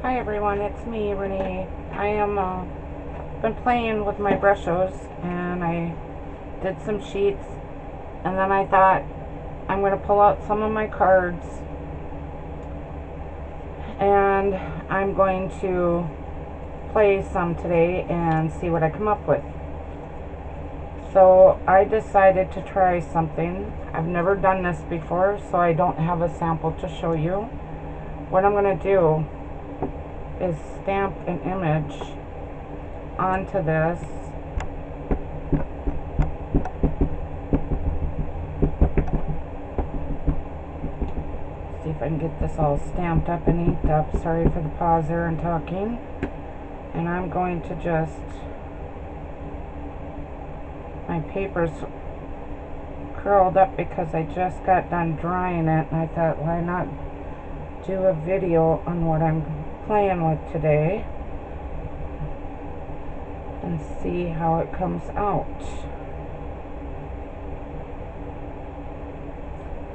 Hi everyone, it's me, Renee. I am been playing with my brushes and I did some sheets, and then I thought I'm going to pull out some of my cards and I'm going to play some today and see what I come up with. So I decided to try something. I've never done this before, so I don't have a sample to show you. What I'm going to do is stamp an image onto this. See if I can get this all stamped up and inked up. Sorry for the pause there and talking. And I'm going to just, my paper's curled up because I just got done drying it, and I thought, why not do a video on what I'm playing with today and see how it comes out.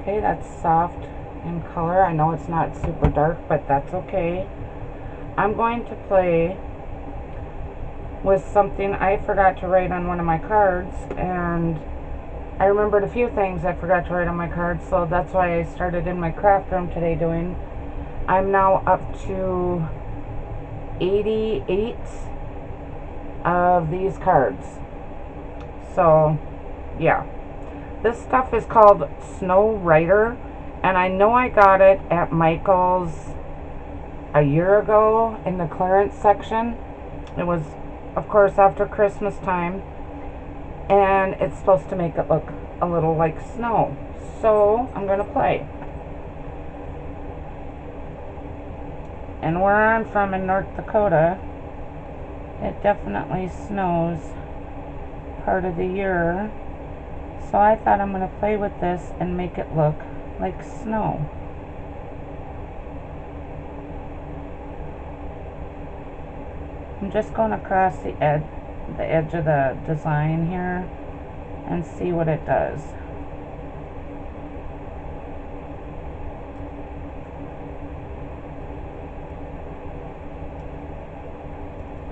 Okay, that's soft in color. I know it's not super dark, but that's okay. I'm going to play with something I forgot to write on one of my cards, and I remembered a few things I forgot to write on my cards, so that's why I started in my craft room today doing. I'm now up to 88 of these cards. So, yeah. This stuff is called Snow Writer, and I know I got it at Michael's a year ago in the clearance section. It was, of course, after Christmas time, and it's supposed to make it look a little like snow. So, I'm going to play. And where I'm from in North Dakota, it definitely snows part of the year. So I thought I'm going to play with this and make it look like snow. I'm just going across the edge of the design here and see what it does.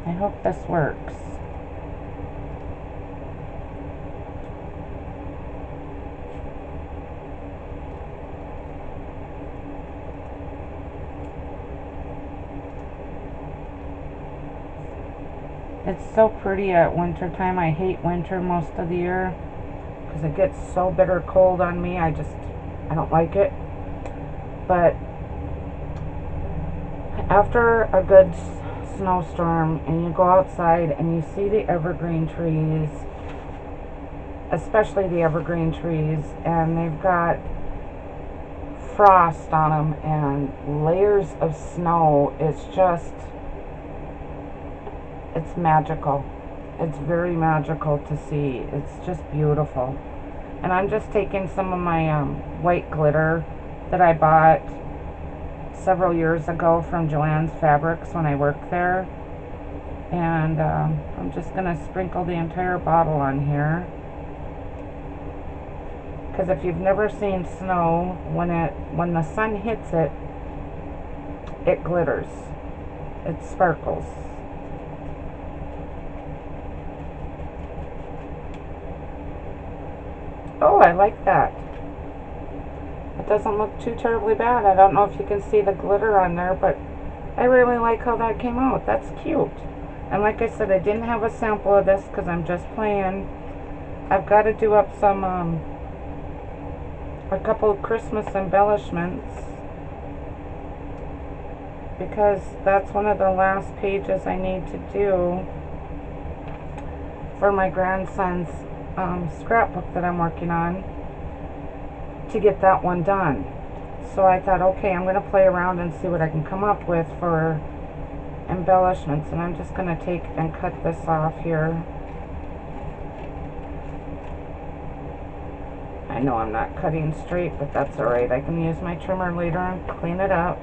I hope this works. It's so pretty at winter time. I hate winter most of the year because it gets so bitter cold on me. I don't like it. But after a good snowstorm and you go outside and you see the evergreen trees, especially the evergreen trees, and they've got frost on them and layers of snow, it's magical. It's very magical to see. It's just beautiful. And I'm just taking some of my white glitter that I bought several years ago from Joann's Fabrics when I worked there, and I'm just going to sprinkle the entire bottle on here, because if you've never seen snow, when the sun hits it, it glitters, it sparkles. Oh, I like that. It doesn't look too terribly bad. I don't know if you can see the glitter on there, but I really like how that came out. That's cute. And like I said, I didn't have a sample of this because I'm just playing. I've got to do up some, a couple of Christmas embellishments, because that's one of the last pages I need to do for my grandson's scrapbook that I'm working on, to get that one done. So I thought, okay, I'm going to play around and see what I can come up with for embellishments. And I'm just going to take and cut this off here. I know I'm not cutting straight, but that's alright. I can use my trimmer later and clean it up.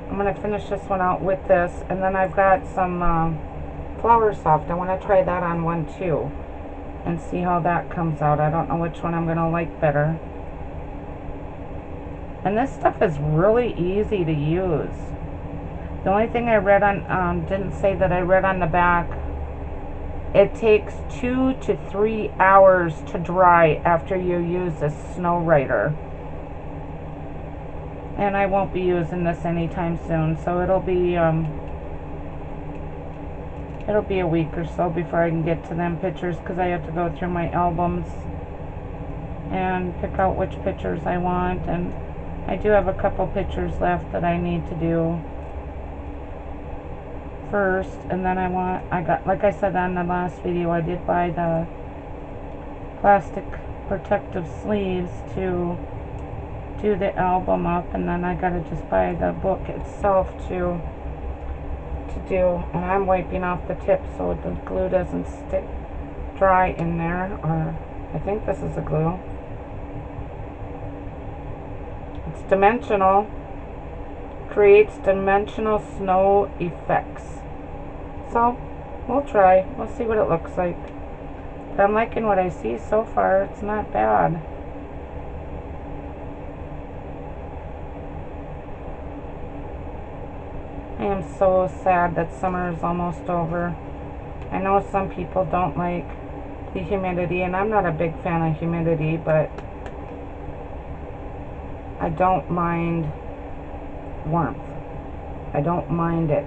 I'm going to finish this one out with this, and then I've got some Flower Soft. I want to try that on one too and see how that comes out. I don't know which one I'm going to like better. And this stuff is really easy to use. The only thing I read on, didn't say that I read on the back, it takes 2 to 3 hours to dry after you use a snow writer. And I won't be using this anytime soon, so it'll be a week or so before I can get to them pictures, because I have to go through my albums and pick out which pictures I want, and I do have a couple pictures left that I need to do first, and then I got, like I said on the last video, I did buy the plastic protective sleeves to do the album up, and then I gotta just buy the book itself to do, and I'm wiping off the tip so the glue doesn't stick dry in there, or I think this is a glue. It's dimensional, creates dimensional snow effects. So we'll try, we'll see what it looks like. But I'm liking what I see so far, it's not bad. I am so sad that summer is almost over. I know some people don't like the humidity, and I'm not a big fan of humidity, but I don't mind warmth. I don't mind it.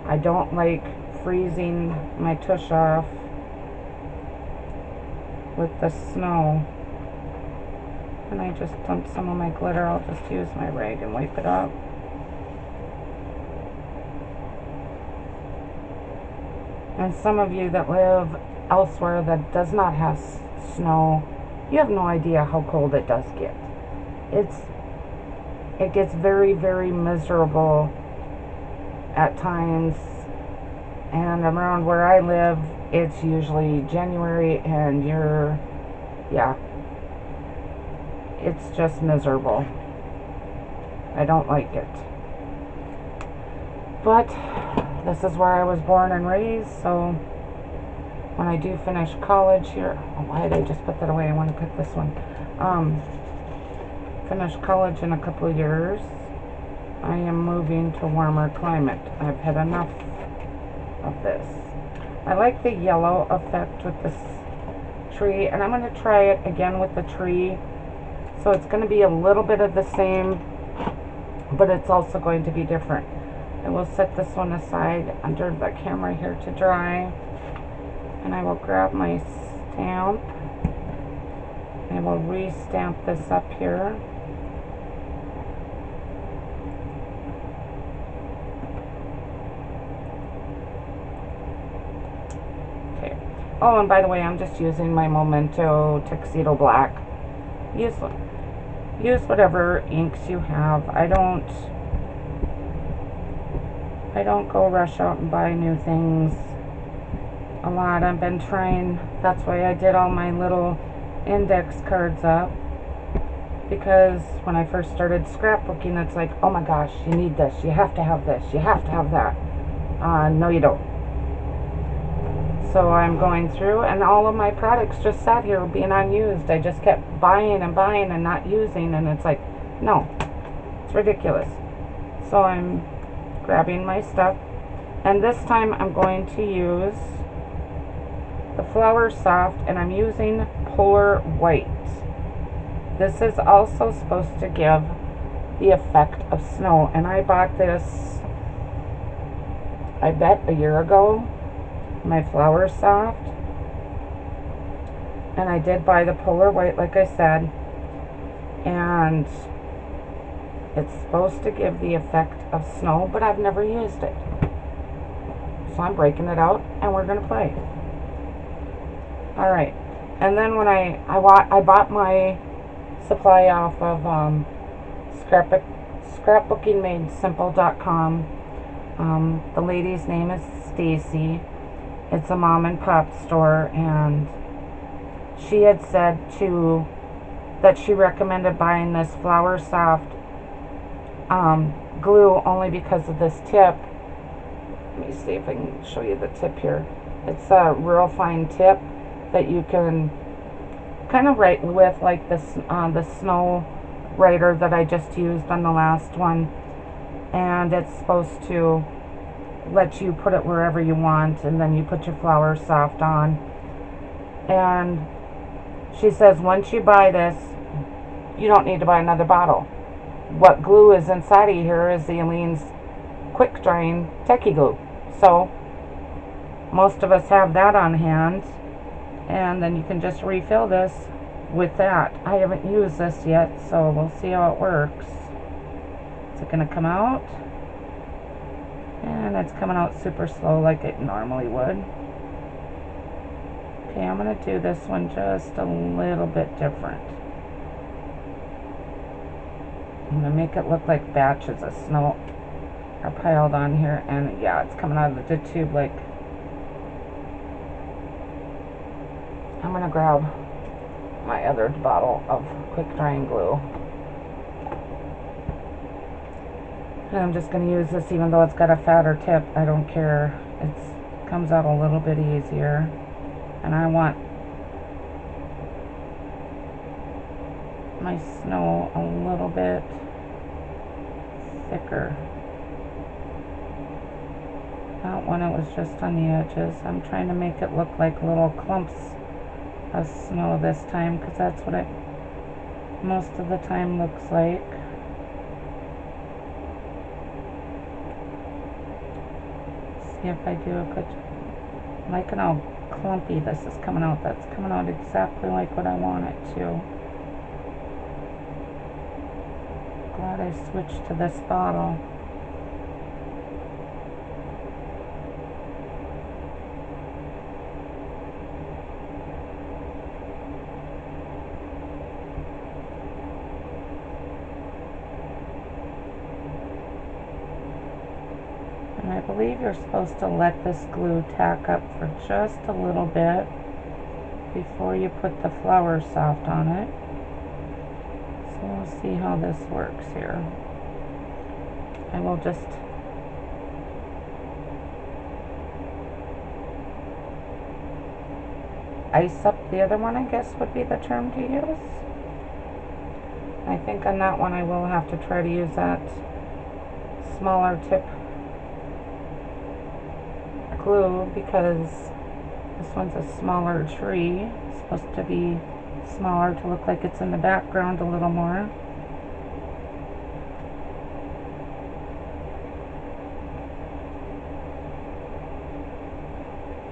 I don't like freezing my tush off with the snow. And I just dumped some of my glitter. I'll just use my rag and wipe it up. And some of you that live elsewhere that does not have snow, you have no idea how cold it does get. It gets very, very miserable at times. And around where I live, it's usually January, and it's just miserable. I don't like it. But this is where I was born and raised, so when I do finish college here, oh, why did I just put that away? I want to put this one. Finish college in a couple of years, I am moving to warmer climate. I've had enough of this. I like the yellow effect with this tree, and I'm going to try it again with the tree. So it's going to be a little bit of the same, but it's also going to be different. I will set this one aside under the camera here to dry, and I will grab my stamp, and I will re-stamp this up here. Okay. Oh, and by the way, I'm just using my Memento Tuxedo Black. Use whatever inks you have. I don't go rush out and buy new things a lot. I've been trying, that's why I did all my little index cards up, because when I first started scrapbooking, it's like, oh my gosh, you need this, you have to have this, you have to have that. No you don't. So I'm going through, and all of my products just sat here being unused. I just kept buying and buying and not using, and it's like, no, it's ridiculous. So I'm grabbing my stuff, and this time I'm going to use the Flower Soft, and I'm using Polar White. This is also supposed to give the effect of snow, and I bought this, I bet, a year ago. My Flower Soft, and I did buy the Polar White, like I said, and it's supposed to give the effect of snow, but I've never used it, so I'm breaking it out and we're gonna play. Alright, and then when I bought my supply off of scrapbookingmadesimple.com. The lady's name is Stacy. It's a mom and pop store, and she had said that she recommended buying this Flower Soft glue only because of this tip. Let me see if I can show you the tip here. It's a real fine tip that you can kind of write with, like this the snow writer that I just used on the last one, and it's supposed to let you put it wherever you want, and then you put your flour soft on. And she says once you buy this, you don't need to buy another bottle. What glue is inside of here is the Aleene's quick drying techie glue. So most of us have that on hand, and then you can just refill this with that. I haven't used this yet, so we'll see how it works. Is it going to come out? And it's coming out super slow like it normally would. Okay, I'm going to do this one just a little bit different. I'm going to make it look like batches of snow are piled on here, and yeah, it's coming out of the tube like... I'm going to grab my other bottle of quick drying glue. And I'm just going to use this even though it's got a fatter tip. I don't care. It comes out a little bit easier. And I want my snow a little bit thicker. Not when it was just on the edges. I'm trying to make it look like little clumps of snow this time, because that's what it most of the time looks like. See if I do a good job. I'm liking how clumpy this is coming out. That's coming out exactly like what I want it to. Glad I switched to this bottle. And I believe you're supposed to let this glue tack up for just a little bit before you put the flour soft on it. So we'll see how this works here. I will just ice up the other one, I guess would be the term to use. I think on that one I will have to try to use that smaller tip glue, because this one's a smaller tree. It's supposed to be smaller to look like it's in the background a little more.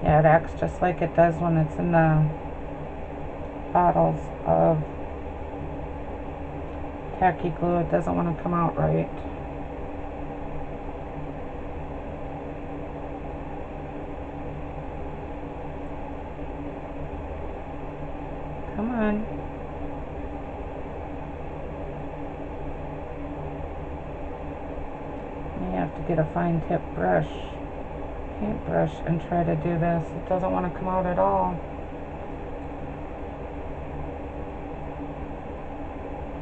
Yeah, it acts just like it does when it's in the bottles of tacky glue. It doesn't want to come out right. Come on. You have to get a fine tip brush, paintbrush, and try to do this. It doesn't want to come out at all.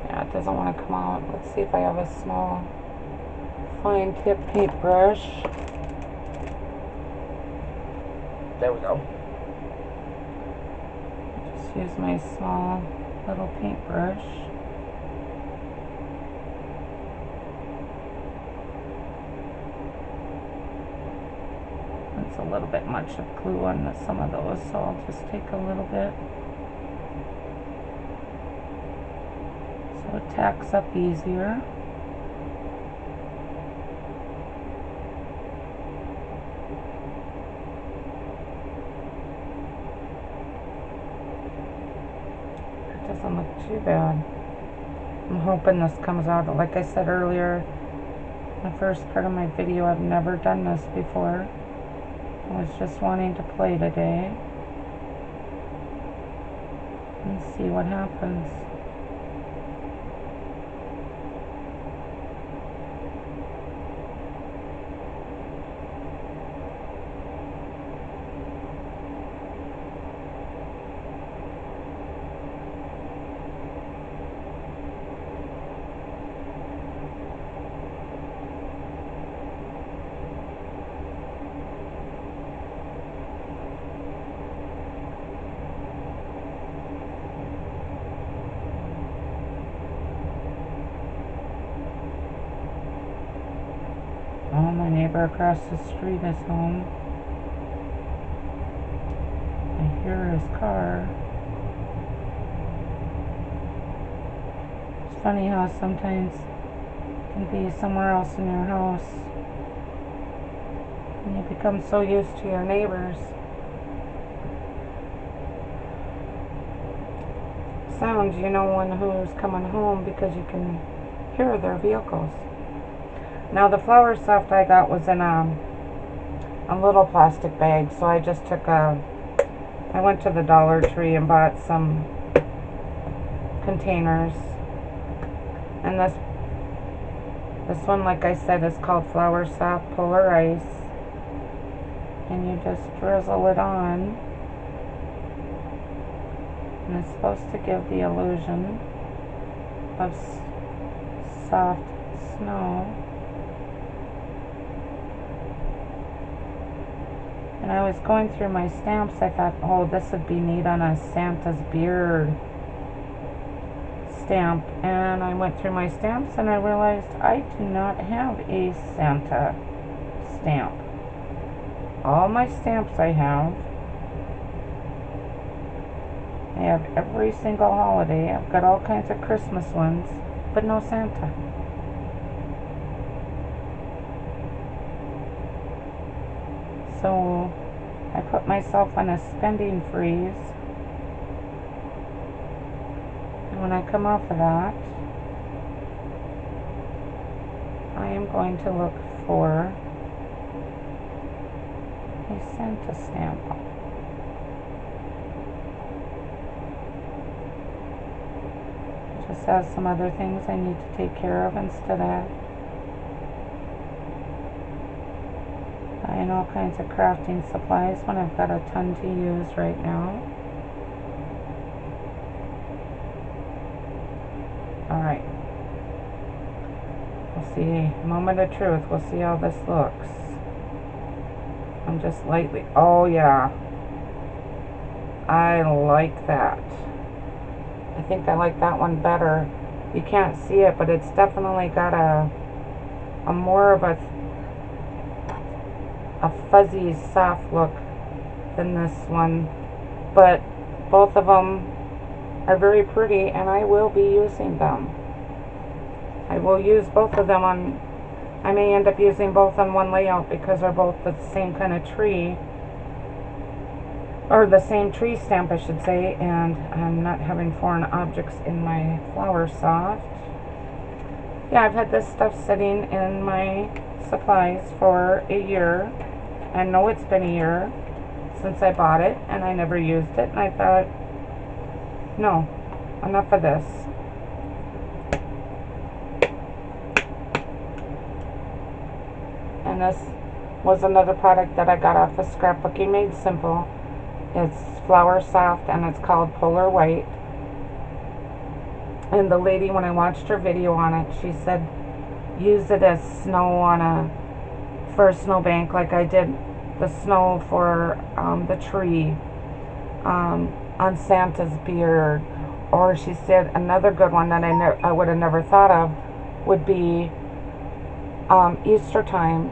Yeah, it doesn't want to come out. Let's see if I have a small fine tip paintbrush. There we go. Just use my small little paintbrush. That's a little bit much of glue on some of those, so I'll just take a little bit. So it tacks up easier. Doesn't look too bad. I'm hoping this comes out. Like I said earlier, the first part of my video, I've never done this before. I was just wanting to play today and see what happens. Oh, my neighbor across the street is home. I hear his car. It's funny how sometimes you can be somewhere else in your house and you become so used to your neighbors. Sounds, you know when who's coming home because you can hear their vehicles. Now the flour stuff I got was in a little plastic bag, so I just took I went to the Dollar Tree and bought some containers. And this one, like I said, is called Flour Soft Polar Ice. And you just drizzle it on. And it's supposed to give the illusion of soft snow. And I was going through my stamps. I thought, oh, this would be neat on a Santa's beard stamp. And I went through my stamps and I realized I do not have a Santa stamp. All my stamps I have every single holiday. I've got all kinds of Christmas ones, but no Santa. So I put myself on a spending freeze. And when I come off of that, I am going to look for a Santa stamp. It just has some other things I need to take care of instead of buying all kinds of crafting supplies when I've got a ton to use right now. Alright. We'll see. Moment of truth. We'll see how this looks. I'm just lightly... Oh, yeah. I like that. I think I like that one better. You can't see it, but it's definitely got a more of a fuzzy, soft look than this one. But both of them are very pretty, and I will be using them. I will use both of them on... I may end up using both on one layout because they're both the same kind of tree. Or the same tree stamp, I should say, and I'm not having foreign objects in my Flour Soft. Yeah, I've had this stuff sitting in my supplies for a year. I know it's been a year since I bought it, and I never used it, and I thought, no, enough of this. And this was another product that I got off of Scrapbooking Made Simple. It's Flour Soft and it's called Polar White. And the lady, when I watched her video on it, she said use it as snow for a snowbank, like I did the snow for the tree on Santa's beard. Or she said another good one that I would have never thought of would be Easter time.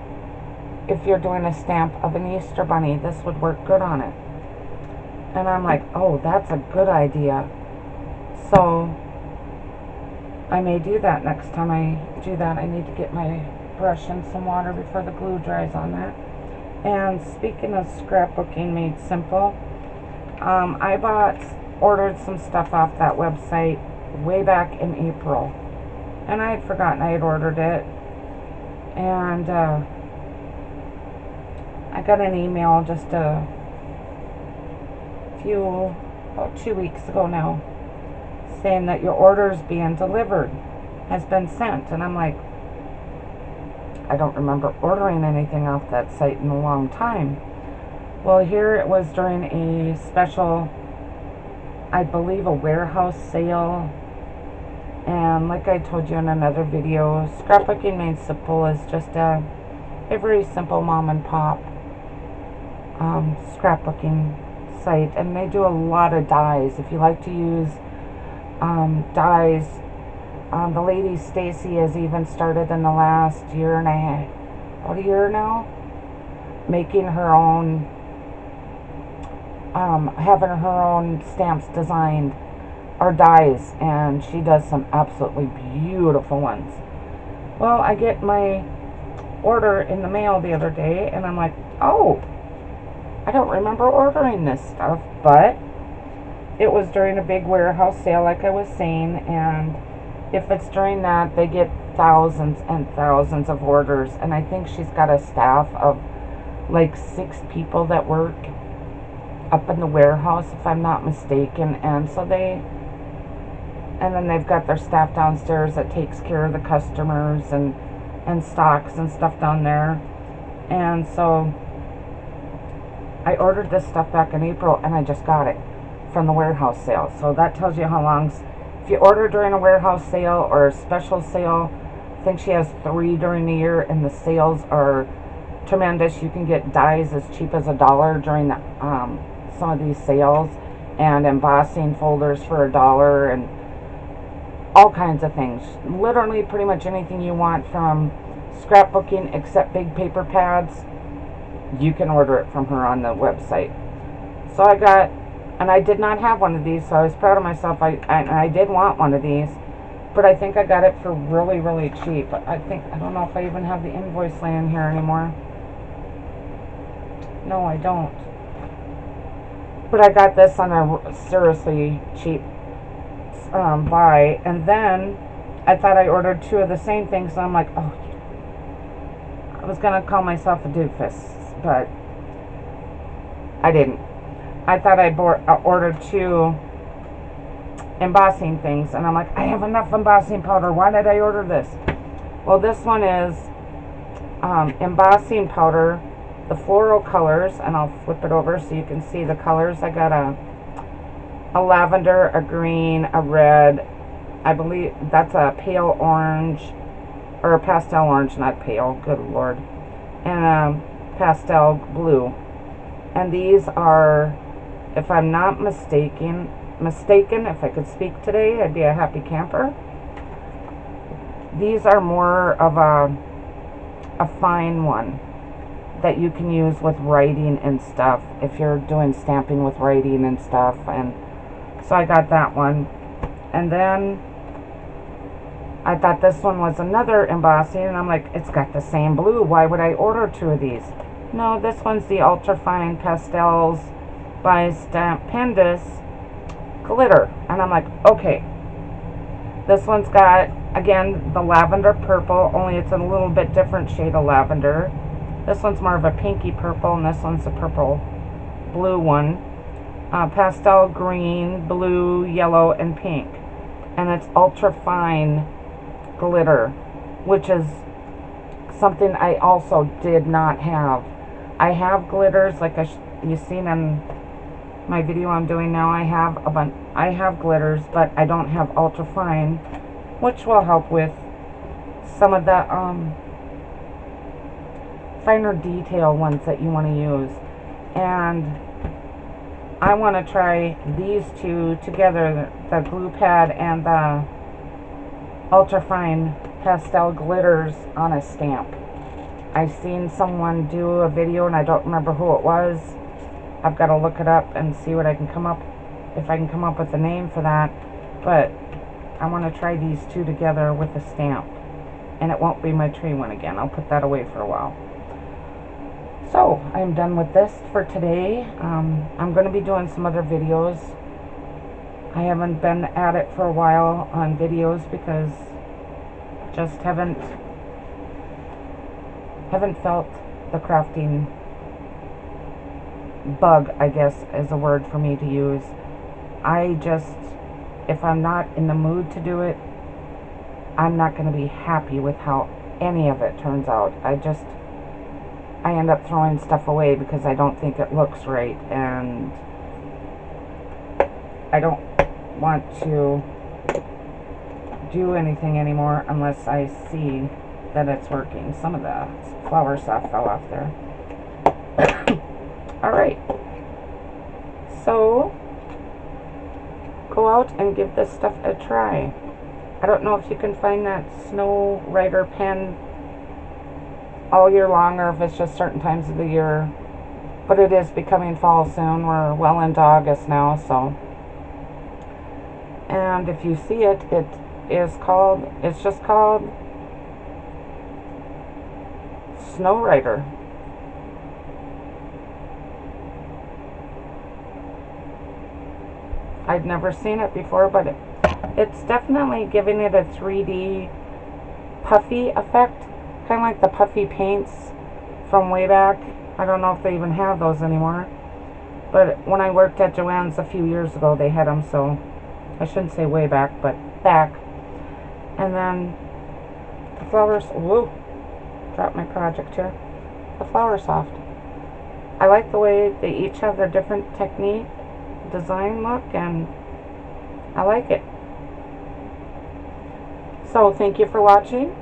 If you're doing a stamp of an Easter bunny, this would work good on it. And I'm like, oh, that's a good idea. So I may do that next time I do that. I need to get my brush and some water before the glue dries on that. And speaking of Scrapbooking Made Simple, I ordered some stuff off that website way back in April. And I had forgotten I had ordered it. And I got an email just about 2 weeks ago now, saying that your order's being delivered, has been sent. And I'm like, I don't remember ordering anything off that site in a long time. Well, here it was during a special, I believe, a warehouse sale. And like I told you in another video, Scrapbooking Made Simple is just a very simple mom and pop scrapbooking site, and they do a lot of dies. If you like to use dies, the lady Stacy has even started in the last year and a half, about a year now, making her own, having her own stamps designed or dies, and she does some absolutely beautiful ones. Well, I get my order in the mail the other day, and I'm like, oh, I don't remember ordering this stuff, but it was during a big warehouse sale, like I was saying, and if it's during that, they get thousands and thousands of orders, and I think she's got a staff of like 6 people that work up in the warehouse, if I'm not mistaken, and then they've got their staff downstairs that takes care of the customers and stocks and stuff down there. And so I ordered this stuff back in April, and I just got it from the warehouse sale. So that tells you how long. If you order during a warehouse sale or a special sale, I think she has 3 during the year, and the sales are tremendous. You can get dies as cheap as $1 during the, some of these sales, and embossing folders for $1, and all kinds of things. Literally pretty much anything you want from scrapbooking except big paper pads, you can order it from her on the website. So I got, and I did not have one of these, so I was proud of myself. I did want one of these, but I think I got it for really, really cheap. I don't know if I even have the invoice laying here anymore. No, I don't. But I got this on a seriously cheap buy, and then I thought I ordered 2 of the same things, so I'm like, oh, I was gonna call myself a doofus, but I didn't. I thought I ordered 2 embossing things, and I'm like, I have enough embossing powder. Why did I order this? Well, this one is embossing powder, the floral colors, and I'll flip it over so you can see the colors. I got a lavender, a green, a red. I believe that's a pale orange, or a pastel orange, not pale, good lord, and a pastel blue. And these are, if I'm not mistaken, if I could speak today, I'd be a happy camper. These are more of a fine one that you can use with writing and stuff, if you're doing stamping with writing and stuff. And so I got that one. And then I thought this one was another embossing, and I'm like, it's got the same blue. Why would I order 2 of these? No, this one's the Ultra Fine Pastels by Stupendous Glitter. And I'm like, okay. This one's got, again, the lavender purple, only it's a little bit different shade of lavender. This one's more of a pinky purple, and this one's a purple blue one. Pastel green, blue, yellow, and pink. And it's ultra fine glitter, which is something I also did not have. I have glitters, like you've seen in my video I'm doing now. I have glitters, but I don't have ultra fine, which will help with some of the finer detail ones that you want to use. And I want to try these 2 together, the glue pad and the ultra fine pastel glitters on a stamp. I've seen someone do a video, and I don't remember who it was. I've got to look it up and see what I can come up, if I can come up with a name for that. But I want to try these 2 together with a stamp, and it won't be my tree one again. I'll put that away for a while. So I'm done with this for today. I'm going to be doing some other videos. I haven't been at it for a while on videos because just haven't felt the crafting bug, I guess is a word for me to use. If I'm not in the mood to do it, I'm not going to be happy with how any of it turns out. I end up throwing stuff away because I don't think it looks right, and I don't want to do anything anymore unless I see that it's working. Some of the flower stuff fell off there. Alright, so go out and give this stuff a try. I don't know if you can find that Snow Rider pen all year long or if it's just certain times of the year. But it is becoming fall soon. We're well into August now, so. And if you see it, it's just called Snow Rider. I'd never seen it before, but it's definitely giving it a 3D puffy effect, kind of like the puffy paints from way back. I don't know if they even have those anymore, but when I worked at Joann's a few years ago, they had them, so I shouldn't say way back, but back. And then the flowers, whoa, dropped my project here. The Flower Soft. I like the way they each have their different technique, design look, and I like it. So thank you for watching.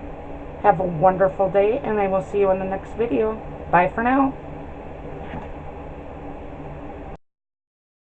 Have a wonderful day, and I will see you in the next video. Bye for now.